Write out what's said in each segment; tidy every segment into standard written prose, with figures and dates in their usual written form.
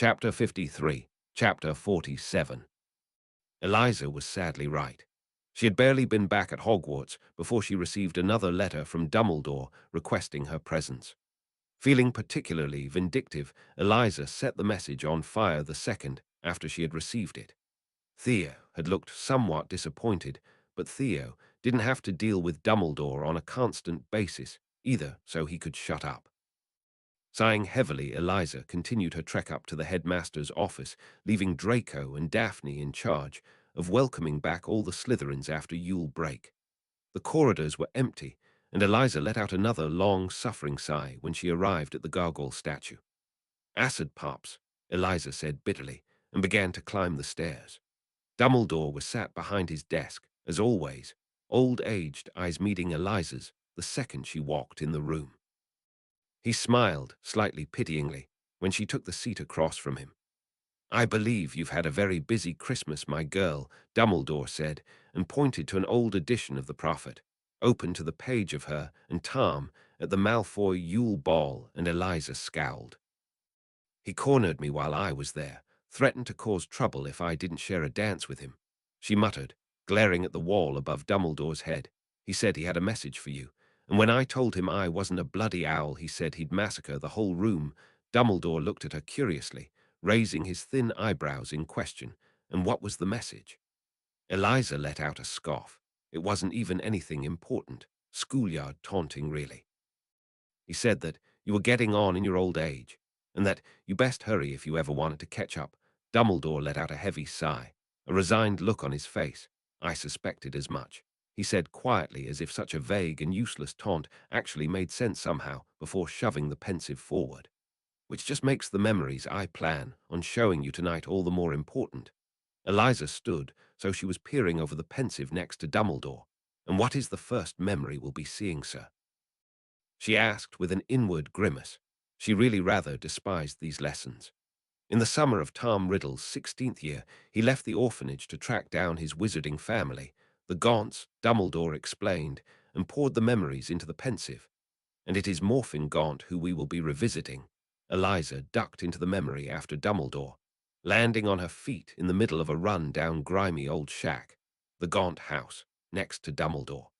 Chapter 53, Chapter 47. Eliza was sadly right. She had barely been back at Hogwarts before she received another letter from Dumbledore requesting her presence. Feeling particularly vindictive, Eliza set the message on fire the second after she had received it. Theo had looked somewhat disappointed, but Theo didn't have to deal with Dumbledore on a constant basis either, so he could shut up. Sighing heavily, Eliza continued her trek up to the headmaster's office, leaving Draco and Daphne in charge of welcoming back all the Slytherins after Yule break. The corridors were empty, and Eliza let out another long, suffering sigh when she arrived at the gargoyle statue. "Acid pops," Eliza said bitterly, and began to climb the stairs. Dumbledore was sat behind his desk, as always, old-aged eyes meeting Eliza's the second she walked in the room. He smiled, slightly pityingly, when she took the seat across from him. "I believe you've had a very busy Christmas, my girl," Dumbledore said, and pointed to an old edition of the Prophet, open to the page of her and Tom at the Malfoy Yule Ball, and Eliza scowled. "He cornered me while I was there, threatened to cause trouble if I didn't share a dance with him," she muttered, glaring at the wall above Dumbledore's head. "He said he had a message for you, and when I told him I wasn't a bloody owl, he said he'd massacre the whole room." Dumbledore looked at her curiously, raising his thin eyebrows in question. "And what was the message?" Eliza let out a scoff. It wasn't even anything important. Schoolyard taunting, really. "He said that you were getting on in your old age, and that you best hurry if you ever wanted to catch up." Dumbledore let out a heavy sigh, a resigned look on his face. "I suspected as much," he said quietly, as if such a vague and useless taunt actually made sense somehow, before shoving the pensive forward. "Which just makes the memories I plan on showing you tonight all the more important." Eliza stood, so she was peering over the pensive next to Dumbledore. "And what is the first memory we'll be seeing, sir?" she asked with an inward grimace. She really rather despised these lessons. In the summer of Tom Riddle's 16th year, he left the orphanage to track down his wizarding family. The Gaunts, Dumbledore explained, and poured the memories into the pensive. "And it is Morphin Gaunt who we will be revisiting." Eliza ducked into the memory after Dumbledore, landing on her feet in the middle of a run-down grimy old shack, the Gaunt house, next to Dumbledore.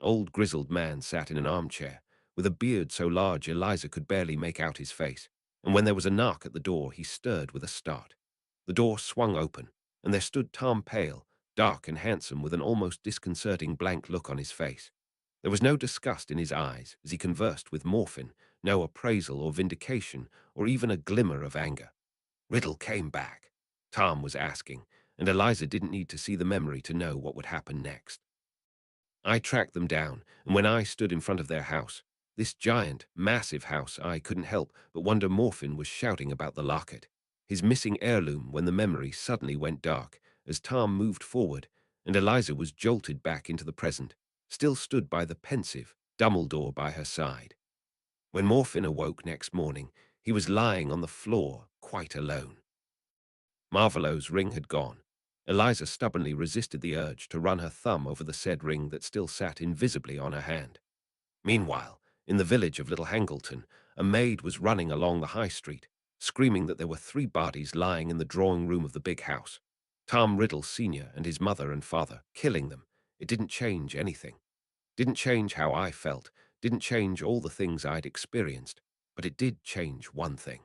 Old grizzled man sat in an armchair, with a beard so large Eliza could barely make out his face, and when there was a knock at the door he stirred with a start. The door swung open, and there stood Tom Pale, dark and handsome, with an almost disconcerting blank look on his face. There was no disgust in his eyes as he conversed with Morphin, no appraisal or vindication, or even a glimmer of anger. "Riddle came back?" Tom was asking, and Eliza didn't need to see the memory to know what would happen next. "I tracked them down, and when I stood in front of their house, this giant, massive house, I couldn't help but wonder Morphin was shouting about the locket, his missing heirloom, when the memory suddenly went dark as Tom moved forward, and Eliza was jolted back into the present, still stood by the pensive, Dumbledore by her side. When Morphin awoke next morning, he was lying on the floor, quite alone. Marvolo's ring had gone. Eliza stubbornly resisted the urge to run her thumb over the said ring that still sat invisibly on her hand. Meanwhile, in the village of Little Hangleton, a maid was running along the high street, screaming that there were 3 bodies lying in the drawing-room of the big house. Tom Riddle Sr. and his mother and father, killing them. It didn't change anything. Didn't change how I felt, didn't change all the things I'd experienced, but it did change one thing.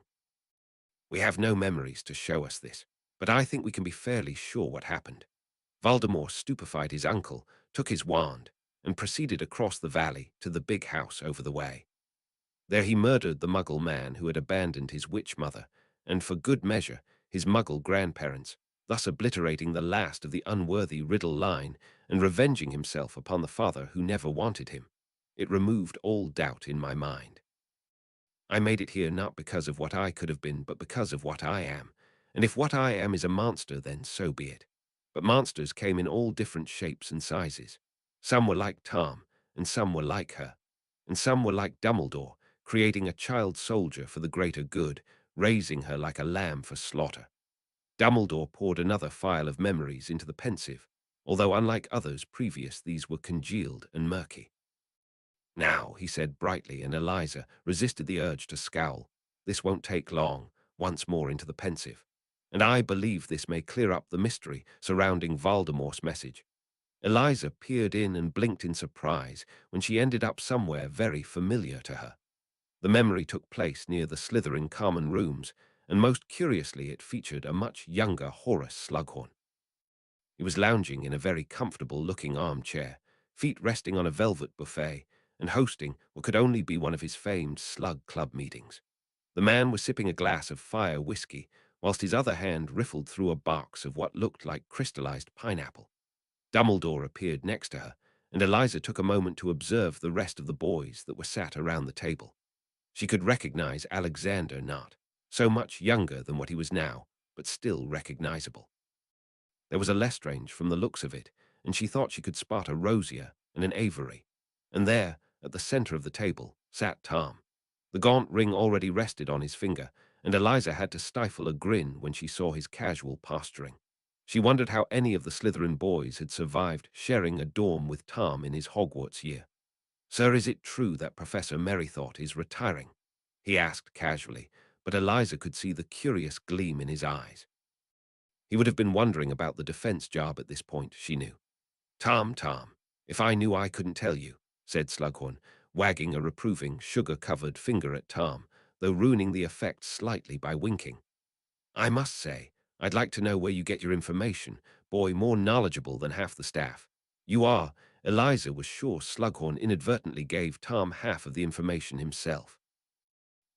We have no memories to show us this, but I think we can be fairly sure what happened. Voldemort stupefied his uncle, took his wand, and proceeded across the valley to the big house over the way. There he murdered the Muggle man who had abandoned his witch mother, and for good measure, his Muggle grandparents, thus obliterating the last of the unworthy Riddle line and revenging himself upon the father who never wanted him. It removed all doubt in my mind. I made it here not because of what I could have been, but because of what I am. And if what I am is a monster, then so be it. But monsters came in all different shapes and sizes. Some were like Tom, and some were like her. And some were like Dumbledore, creating a child soldier for the greater good, raising her like a lamb for slaughter. Dumbledore poured another phial of memories into the pensive, although unlike others previous, these were congealed and murky. "Now," he said brightly, and Eliza resisted the urge to scowl. "This won't take long. once more into the pensive. And I believe this may clear up the mystery surrounding Voldemort's message. Eliza peered in and blinked in surprise when she ended up somewhere very familiar to her. The memory took place near the Slytherin common rooms, and most curiously it featured a much younger Horace Slughorn. He was lounging in a very comfortable-looking armchair, feet resting on a velvet buffet, and hosting what could only be one of his famed slug club meetings. The man was sipping a glass of fire whiskey, whilst his other hand riffled through a box of what looked like crystallized pineapple. Dumbledore appeared next to her, and Eliza took a moment to observe the rest of the boys that were sat around the table. She could recognize Alexander not, so much younger than what he was now, but still recognizable. There was a Lestrange from the looks of it, and she thought she could spot a Rosier and an Avery. And there, at the center of the table, sat Tom. The gaunt ring already rested on his finger, and Eliza had to stifle a grin when she saw his casual posturing. She wondered how any of the Slytherin boys had survived sharing a dorm with Tom in his Hogwarts year. "Sir, is it true that Professor Merrythought is retiring?" he asked casually, but Eliza could see the curious gleam in his eyes. He would have been wondering about the defense job at this point, she knew. Tom, if I knew I couldn't tell you," said Slughorn, wagging a reproving, sugar-covered finger at Tom, though ruining the effect slightly by winking. "I must say, I'd like to know where you get your information, boy more knowledgeable than half the staff. You are." Eliza was sure Slughorn inadvertently gave Tom half of the information himself.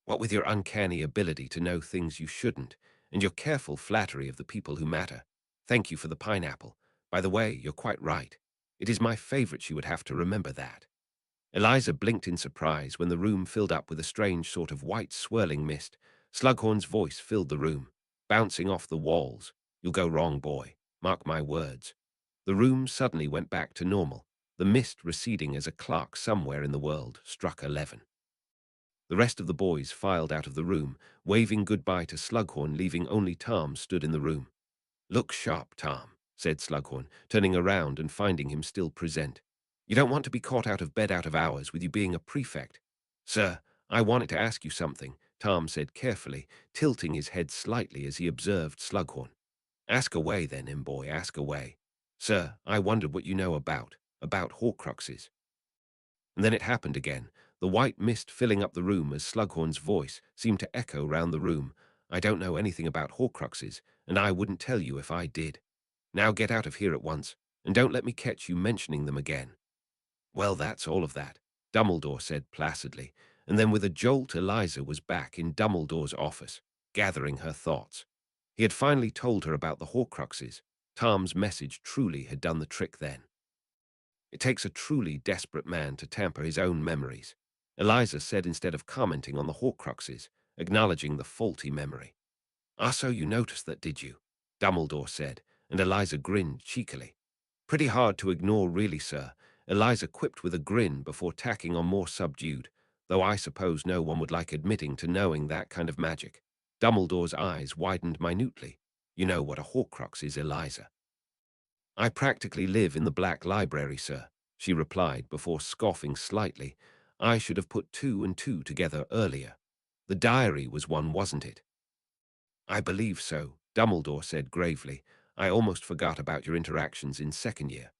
"What with your uncanny ability to know things you shouldn't, and your careful flattery of the people who matter. Thank you for the pineapple. By the way, you're quite right. It is my favorite. She would have to remember that." Eliza blinked in surprise when the room filled up with a strange sort of white swirling mist. Slughorn's voice filled the room, bouncing off the walls. "You'll go wrong, boy. Mark my words." The room suddenly went back to normal, the mist receding as a clock somewhere in the world struck 11. The rest of the boys filed out of the room, waving goodbye to Slughorn, leaving only Tom stood in the room. "Look sharp, Tom," said Slughorn, turning around and finding him still present. "You don't want to be caught out of bed out of hours with you being a prefect." "Sir, I wanted to ask you something," Tom said carefully, tilting his head slightly as he observed Slughorn. "Ask away then, boy, ask away." "Sir, I wondered what you know about Horcruxes." And then it happened again, the white mist filling up the room as Slughorn's voice seemed to echo round the room. "I don't know anything about Horcruxes, and I wouldn't tell you if I did. Now get out of here at once, and don't let me catch you mentioning them again." "Well, that's all of that," Dumbledore said placidly, and then with a jolt Eliza was back in Dumbledore's office, gathering her thoughts. He had finally told her about the Horcruxes. Tom's message truly had done the trick then. "It takes a truly desperate man to tamper his own memories," Eliza said instead of commenting on the Horcruxes, acknowledging the faulty memory. "Ah, so you noticed that, did you?" Dumbledore said, and Eliza grinned cheekily. "Pretty hard to ignore, really, sir," Eliza quipped with a grin before tacking on more subdued, "though I suppose no one would like admitting to knowing that kind of magic." Dumbledore's eyes widened minutely. "You know what a Horcrux is, Eliza?" "I practically live in the Black Library, sir," she replied before scoffing slightly. "I should have put two and two together earlier. The diary was one, wasn't it?" "I believe so," Dumbledore said gravely. "I almost forgot about your interactions in second year.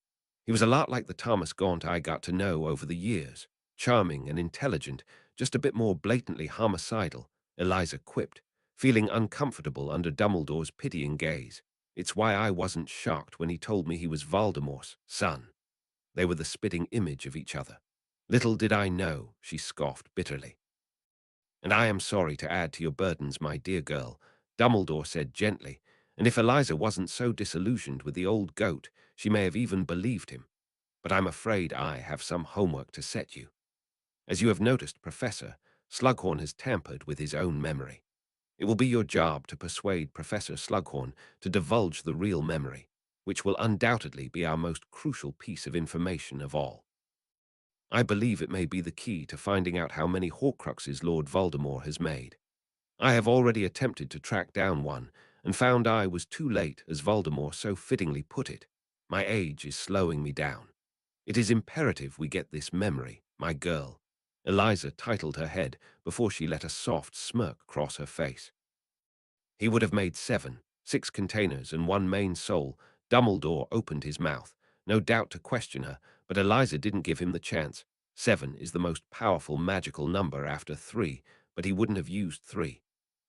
He was a lot like the Thomas Gaunt I got to know over the years. Charming and intelligent, just a bit more blatantly homicidal," Eliza quipped, feeling uncomfortable under Dumbledore's pitying gaze. "It's why I wasn't shocked when he told me he was Voldemort's son." They were the spitting image of each other. "Little did I know," she scoffed bitterly. "And I am sorry to add to your burdens, my dear girl," Dumbledore said gently, and if Eliza wasn't so disillusioned with the old goat, she may have even believed him. "But I'm afraid I have some homework to set you. As you have noticed, Professor, Slughorn has tampered with his own memory. It will be your job to persuade Professor Slughorn to divulge the real memory, which will undoubtedly be our most crucial piece of information of all. I believe it may be the key to finding out how many Horcruxes Lord Voldemort has made. I have already attempted to track down one, and found I was too late, as Voldemort so fittingly put it. My age is slowing me down. It is imperative we get this memory, my girl." Eliza titled her head before she let a soft smirk cross her face. He would have made 7, 6 containers and one main soul. Dumbledore opened his mouth, no doubt to question her, but Eliza didn't give him the chance. 7 is the most powerful magical number after 3, but he wouldn't have used 3.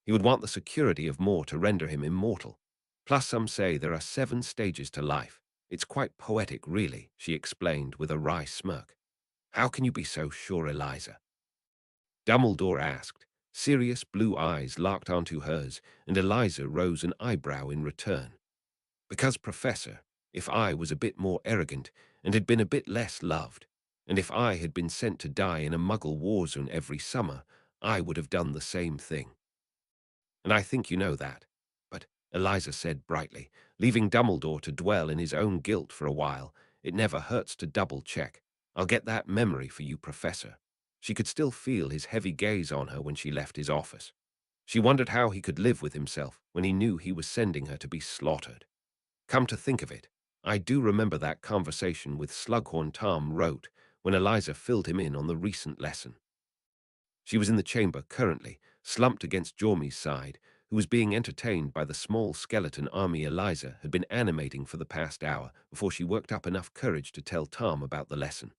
He would want the security of more to render him immortal. Plus, some say there are 7 stages to life. It's quite poetic, really, she explained with a wry smirk. How can you be so sure, Eliza? Dumbledore asked. Serious blue eyes locked onto hers, and Eliza rose an eyebrow in return. Because, Professor, if I was a bit more arrogant and had been a bit less loved, and if I had been sent to die in a Muggle war zone every summer, I would have done the same thing. And I think you know that. But, Eliza said brightly, leaving Dumbledore to dwell in his own guilt for a while, it never hurts to double-check. I'll get that memory for you, Professor. She could still feel his heavy gaze on her when she left his office. She wondered how he could live with himself when he knew he was sending her to be slaughtered. Come to think of it, I do remember that conversation with Slughorn Tom wrote when Eliza filled him in on the recent lesson. She was in the chamber currently, slumped against Jormy's side, who was being entertained by the small skeleton army Eliza had been animating for the past hour before she worked up enough courage to tell Tom about the lesson.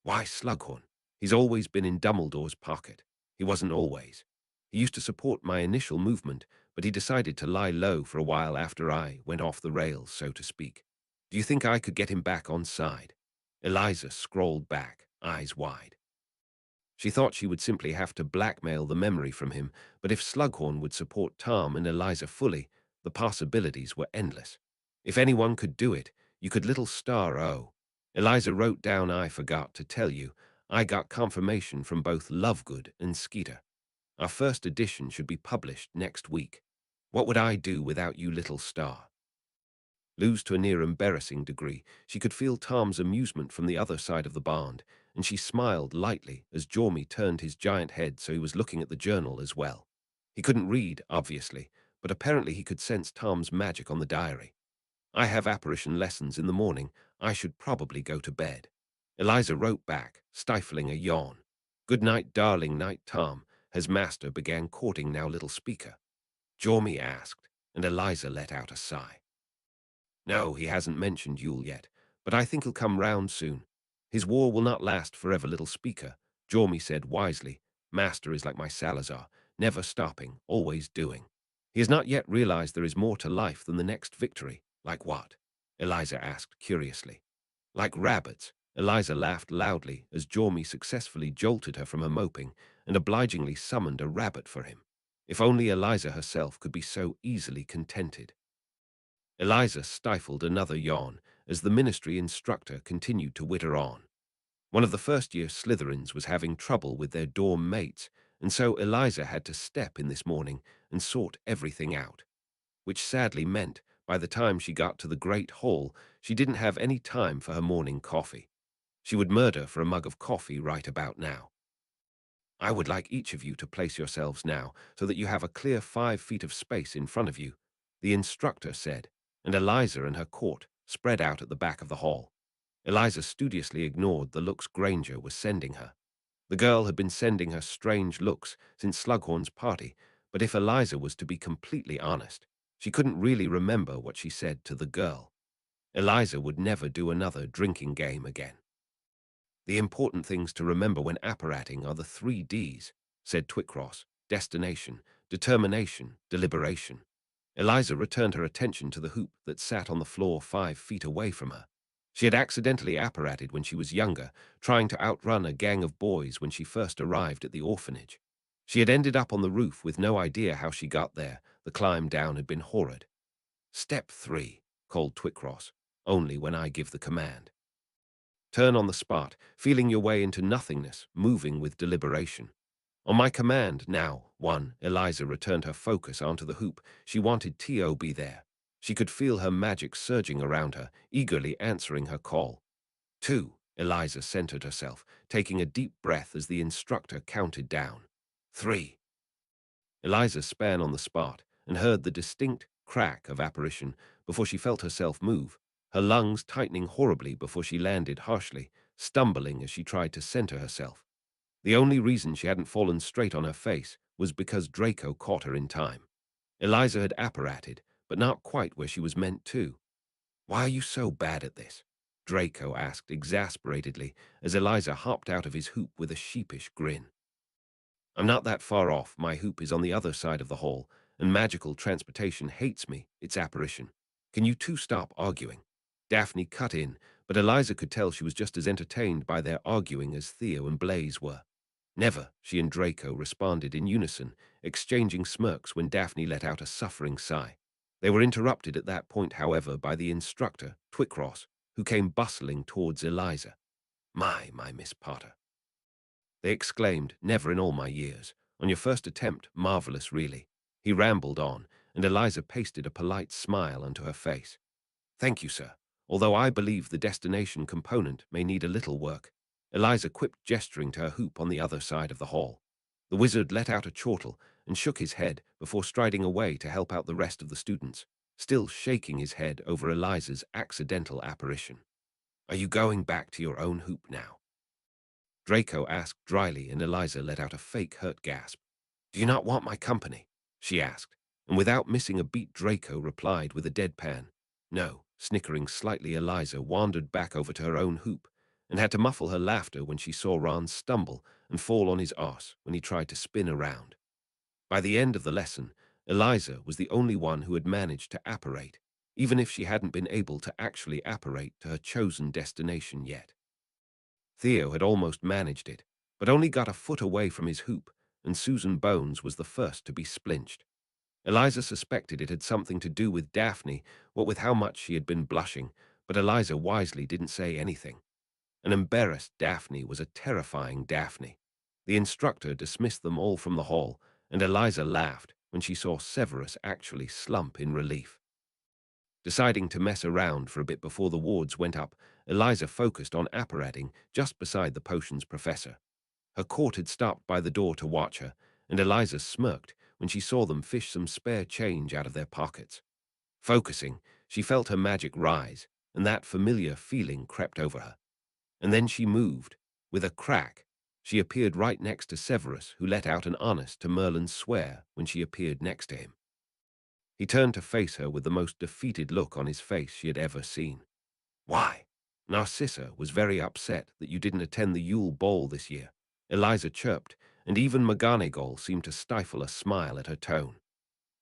Why Slughorn? He's always been in Dumbledore's pocket. He wasn't always. He used to support my initial movement, but he decided to lie low for a while after I went off the rails, so to speak. Do you think I could get him back on side? Eliza scrawled back, eyes wide. She thought she would simply have to blackmail the memory from him, but if Slughorn would support Tom and Eliza fully, the possibilities were endless. If anyone could do it, you could little star O. Eliza wrote down, I forgot to tell you, I got confirmation from both Lovegood and Skeeter. Our first edition should be published next week. What would I do without you, little star? Lose to a near embarrassing degree, she could feel Tom's amusement from the other side of the bond, and she smiled lightly as Jormy turned his giant head so he was looking at the journal as well. He couldn't read, obviously, but apparently he could sense Tom's magic on the diary. I have apparition lessons in the morning. I should probably go to bed. Eliza wrote back, stifling a yawn. Good night, darling night, Tom. His master began courting now little speaker. Jormy asked, and Eliza let out a sigh. No, he hasn't mentioned Yule yet, but I think he'll come round soon. His war will not last forever, little speaker, Jormy said wisely. Master is like my Salazar, never stopping, always doing. He has not yet realized there is more to life than the next victory. Like what? Eliza asked curiously. Like rabbits. Eliza laughed loudly as Jormy successfully jolted her from her moping and obligingly summoned a rabbit for him. If only Eliza herself could be so easily contented. Eliza stifled another yawn as the ministry instructor continued to witter on. One of the first-year Slytherins was having trouble with their dorm mates, and so Eliza had to step in this morning and sort everything out, which sadly meant by the time she got to the Great Hall, she didn't have any time for her morning coffee. She would murder for a mug of coffee right about now. I would like each of you to place yourselves now so that you have a clear 5 feet of space in front of you, the instructor said, and Eliza and her court spread out at the back of the hall. Eliza studiously ignored the looks Granger was sending her. The girl had been sending her strange looks since Slughorn's party, but if Eliza was to be completely honest, she couldn't really remember what she said to the girl. Eliza would never do another drinking game again. The important things to remember when apparating are the 3 Ds, said Twicross: destination, determination, deliberation. Eliza returned her attention to the hoop that sat on the floor 5 feet away from her. She had accidentally apparated when she was younger, trying to outrun a gang of boys when she first arrived at the orphanage. She had ended up on the roof with no idea how she got there. The climb down had been horrid. Step 3, called Twicross, only when I give the command. Turn on the spot, feeling your way into nothingness, moving with deliberation. On my command, now, 1, Eliza returned her focus onto the hoop. She wanted T.O.B. there. She could feel her magic surging around her, eagerly answering her call. 2, Eliza centered herself, taking a deep breath as the instructor counted down. 3. Eliza span on the spot and heard the distinct crack of apparition before she felt herself move, her lungs tightening horribly before she landed harshly, stumbling as she tried to center herself. The only reason she hadn't fallen straight on her face was because Draco caught her in time. Eliza had apparated, but not quite where she was meant to. "Why are you so bad at this?" Draco asked exasperatedly as Eliza hopped out of his hoop with a sheepish grin. "I'm not that far off. My hoop is on the other side of the hall, and magical transportation hates me, its apparition. Can you two stop arguing?" Daphne cut in, but Eliza could tell she was just as entertained by their arguing as Theo and Blaze were. "Never," she and Draco responded in unison, exchanging smirks when Daphne let out a suffering sigh. They were interrupted at that point, however, by the instructor, Twicross, who came bustling towards Eliza. My Miss Potter," they exclaimed, "never in all my years. On your first attempt, marvelous, really." He rambled on, and Eliza pasted a polite smile onto her face. "Thank you, sir. Although I believe the destination component may need a little work," Eliza quipped, gesturing to her hoop on the other side of the hall. The wizard let out a chortle and shook his head before striding away to help out the rest of the students, still shaking his head over Eliza's accidental apparition. "Are you going back to your own hoop now?" Draco asked dryly, and Eliza let out a fake hurt gasp. "Do you not want my company?" she asked, and without missing a beat Draco replied with a deadpan, "No." Snickering slightly, Eliza wandered back over to her own hoop and had to muffle her laughter when she saw Ron stumble and fall on his arse when he tried to spin around. By the end of the lesson, Eliza was the only one who had managed to apparate, even if she hadn't been able to actually apparate to her chosen destination yet. Theo had almost managed it, but only got a foot away from his hoop, and Susan Bones was the first to be splinched. Eliza suspected it had something to do with Daphne, what with how much she had been blushing, but Eliza wisely didn't say anything. An embarrassed Daphne was a terrifying Daphne. The instructor dismissed them all from the hall, and Eliza laughed when she saw Severus actually slump in relief. Deciding to mess around for a bit before the wards went up, Eliza focused on apparating just beside the potions professor. Her court had stopped by the door to watch her, and Eliza smirked when she saw them fish some spare change out of their pockets. Focusing, she felt her magic rise, and that familiar feeling crept over her. And then she moved. With a crack, she appeared right next to Severus, who let out an honest to Merlin's swear when she appeared next to him. He turned to face her with the most defeated look on his face she had ever seen. "Why?" "Narcissa was very upset that you didn't attend the Yule Ball this year," Eliza chirped, and even McGonagall seemed to stifle a smile at her tone.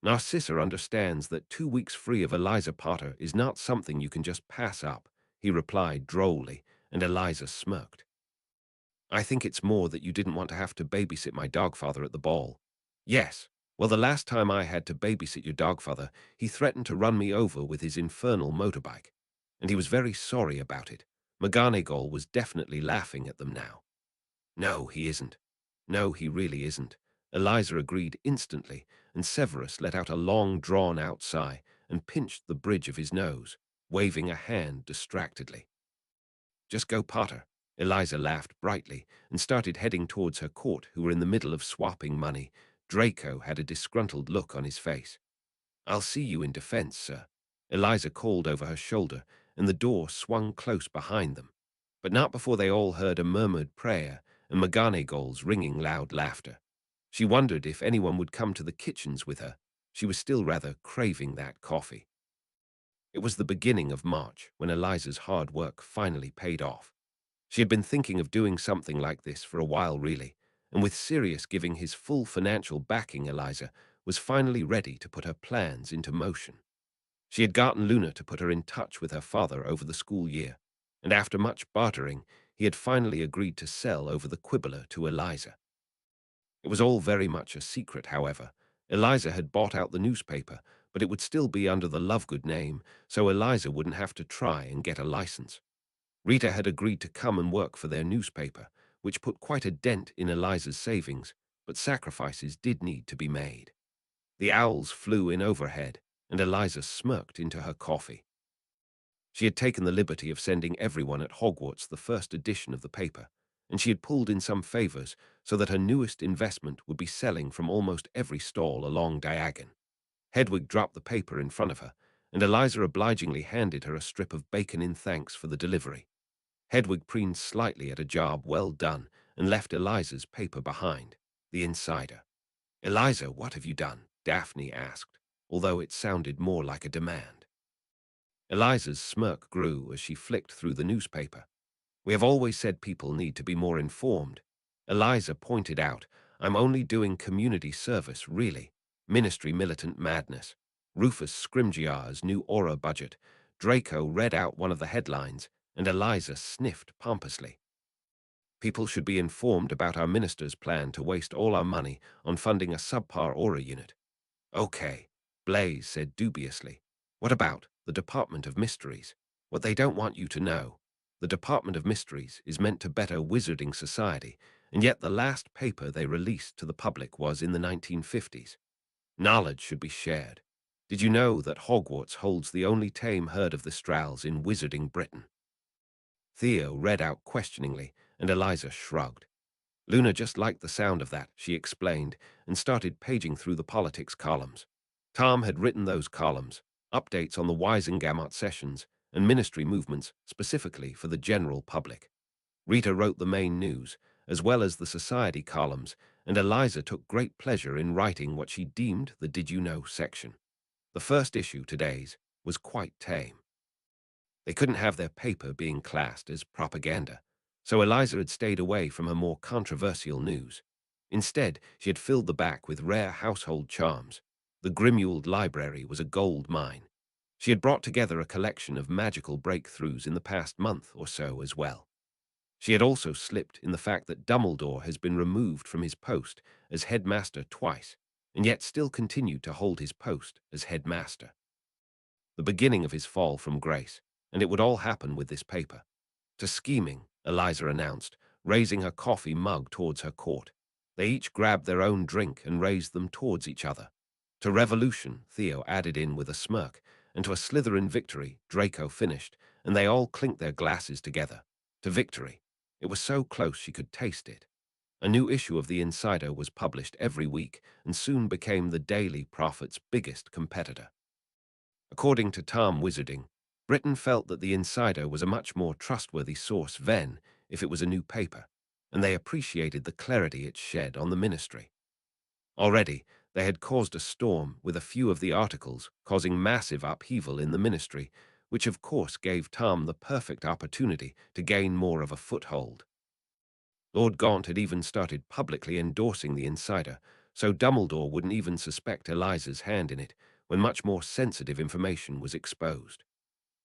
"Narcissa understands that 2 weeks free of Eliza Potter is not something you can just pass up," he replied drolly, and Eliza smirked. "I think it's more that you didn't want to have to babysit my dogfather at the ball." "Yes. Well, the last time I had to babysit your dogfather, he threatened to run me over with his infernal motorbike. And he was very sorry about it." McGonagall was definitely laughing at them now. "No, he isn't. No, he really isn't." Eliza agreed instantly, and Severus let out a long, drawn-out sigh and pinched the bridge of his nose, waving a hand distractedly. "Just go, Potter." Eliza laughed brightly and started heading towards her court, who were in the middle of swapping money. Draco had a disgruntled look on his face. "I'll see you in defense, sir," Eliza called over her shoulder, and the door swung close behind them. But not before they all heard a murmured prayer and McGonagall's ringing loud laughter. She wondered if anyone would come to the kitchens with her. She was still rather craving that coffee. It was the beginning of March when Eliza's hard work finally paid off. She had been thinking of doing something like this for a while, really, and with Sirius giving his full financial backing, Eliza was finally ready to put her plans into motion. She had gotten Luna to put her in touch with her father over the school year, and after much bartering, he had finally agreed to sell over the Quibbler to Eliza. It was all very much a secret, however. Eliza had bought out the newspaper, but it would still be under the Lovegood name, so Eliza wouldn't have to try and get a license. Rita had agreed to come and work for their newspaper, which put quite a dent in Eliza's savings, but sacrifices did need to be made. The owls flew in overhead, and Eliza smirked into her coffee. She had taken the liberty of sending everyone at Hogwarts the first edition of the paper, and she had pulled in some favors so that her newest investment would be selling from almost every stall along Diagon. Hedwig dropped the paper in front of her, and Eliza obligingly handed her a strip of bacon in thanks for the delivery. Hedwig preened slightly at a job well done and left Eliza's paper behind, the insider. "Eliza, what have you done?" Daphne asked. although it sounded more like a demand. Eliza's smirk grew as she flicked through the newspaper. We have always said people need to be more informed. Eliza pointed out, I'm only doing community service, really. Ministry militant madness. Rufus Scrimgeour's new aura budget. Draco read out one of the headlines, and Eliza sniffed pompously. People should be informed about our minister's plan to waste all our money on funding a subpar aura unit. Okay, Blaze said dubiously. What about the Department of Mysteries? What they don't want you to know. The Department of Mysteries is meant to better wizarding society, and yet the last paper they released to the public was in the 1950s. Knowledge should be shared. Did you know that Hogwarts holds the only tame herd of the Strals in wizarding Britain? Theo read out questioningly, and Eliza shrugged. Luna just liked the sound of that, she explained, and started paging through the politics columns. Tom had written those columns, updates on the Wisengamot sessions, and ministry movements specifically for the general public. Rita wrote the main news, as well as the society columns, and Eliza took great pleasure in writing what she deemed the Did You Know section. The first issue, today's, was quite tame. They couldn't have their paper being classed as propaganda, so Eliza had stayed away from her more controversial news. Instead, she had filled the back with rare household charms. The Grimule library was a gold mine. She had brought together a collection of magical breakthroughs in the past month or so as well. She had also slipped in the fact that Dumbledore has been removed from his post as headmaster twice, and yet still continued to hold his post as headmaster. The beginning of his fall from grace, and it would all happen with this paper. To scheming, Eliza announced, raising her coffee mug towards her court. They each grabbed their own drink and raised them towards each other. To revolution, Theo added in with a smirk, and to a Slytherin victory, Draco finished, and they all clinked their glasses together. To victory. It was so close she could taste it. A new issue of The Insider was published every week and soon became the Daily Prophet's biggest competitor. According to Tom Wizarding, Britain felt that The Insider was a much more trustworthy source then if it was a new paper, and they appreciated the clarity it shed on the ministry. Already, they had caused a storm with a few of the articles, causing massive upheaval in the ministry, which of course gave Tom the perfect opportunity to gain more of a foothold. Lord Gaunt had even started publicly endorsing The Insider, so Dumbledore wouldn't even suspect Eliza's hand in it when much more sensitive information was exposed.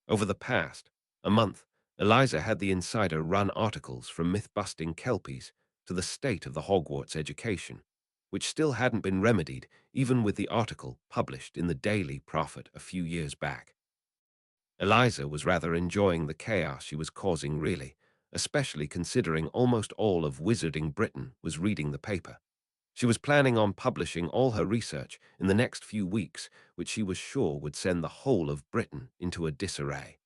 Over the past, a month, Eliza had The Insider run articles from myth-busting Kelpies to the state of the Hogwarts education, which still hadn't been remedied even with the article published in the Daily Prophet a few years back. Eliza was rather enjoying the chaos she was causing, really, especially considering almost all of Wizarding Britain was reading the paper. She was planning on publishing all her research in the next few weeks, which she was sure would send the whole of Britain into a disarray.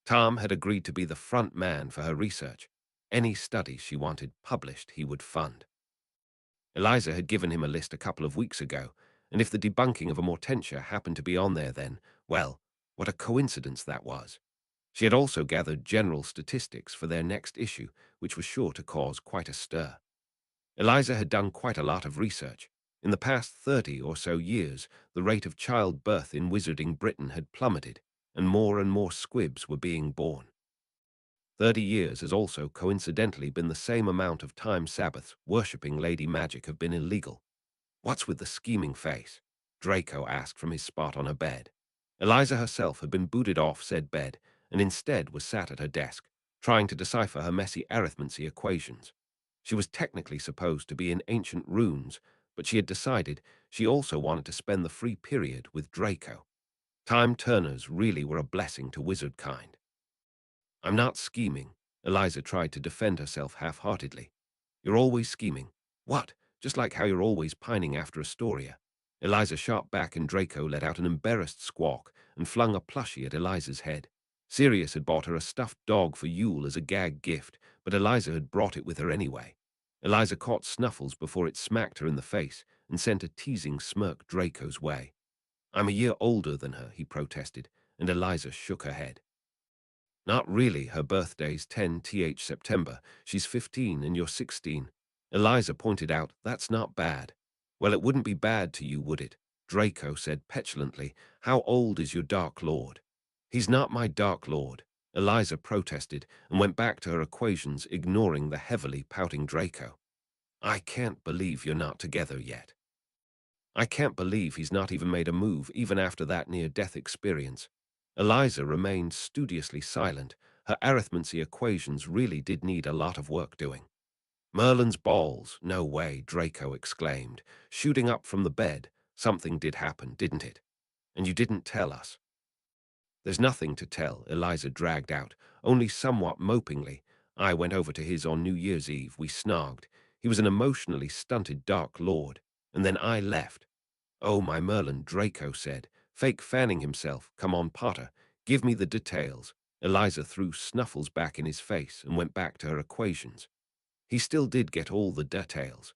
Tom had agreed to be the front man for her research. Any studies she wanted published he would fund. Eliza had given him a list a couple of weeks ago, and if the debunking of a Mortentia happened to be on there then, well, what a coincidence that was. She had also gathered general statistics for their next issue, which was sure to cause quite a stir. Eliza had done quite a lot of research. In the past 30 or so years, the rate of childbirth in Wizarding Britain had plummeted, and more squibs were being born. 30 years has also coincidentally been the same amount of time Sabbaths worshipping Lady Magic have been illegal. What's with the scheming face? Draco asked from his spot on her bed. Eliza herself had been booted off said bed, and instead was sat at her desk, trying to decipher her messy arithmancy equations. She was technically supposed to be in ancient runes, but she had decided she also wanted to spend the free period with Draco. Time turners really were a blessing to wizard kind. I'm not scheming, Eliza tried to defend herself half-heartedly. You're always scheming. What? Just like how you're always pining after Astoria. Eliza shot back and Draco let out an embarrassed squawk and flung a plushie at Eliza's head. Sirius had bought her a stuffed dog for Yule as a gag gift, but Eliza had brought it with her anyway. Eliza caught Snuffles before it smacked her in the face and sent a teasing smirk Draco's way. I'm a year older than her, he protested, and Eliza shook her head. Not really, her birthday's 10th September. She's 15 and you're 16. Eliza pointed out, that's not bad. Well, it wouldn't be bad to you, would it? Draco said petulantly. How old is your Dark Lord? He's not my Dark Lord. Eliza protested and went back to her equations, ignoring the heavily pouting Draco. I can't believe you're not together yet. I can't believe he's not even made a move, even after that near-death experience. Eliza remained studiously silent. Her arithmancy equations really did need a lot of work doing. Merlin's balls, no way, Draco exclaimed, shooting up from the bed. Something did happen, didn't it? And you didn't tell us. There's nothing to tell, Eliza dragged out, only somewhat mopingly. I went over to his on New Year's Eve. We snogged. He was an emotionally stunted Dark Lord. And then I left. Oh, my Merlin, Draco said, fake fanning himself. Come on, Potter, give me the details. Eliza threw Snuffles back in his face and went back to her equations. He still did get all the details.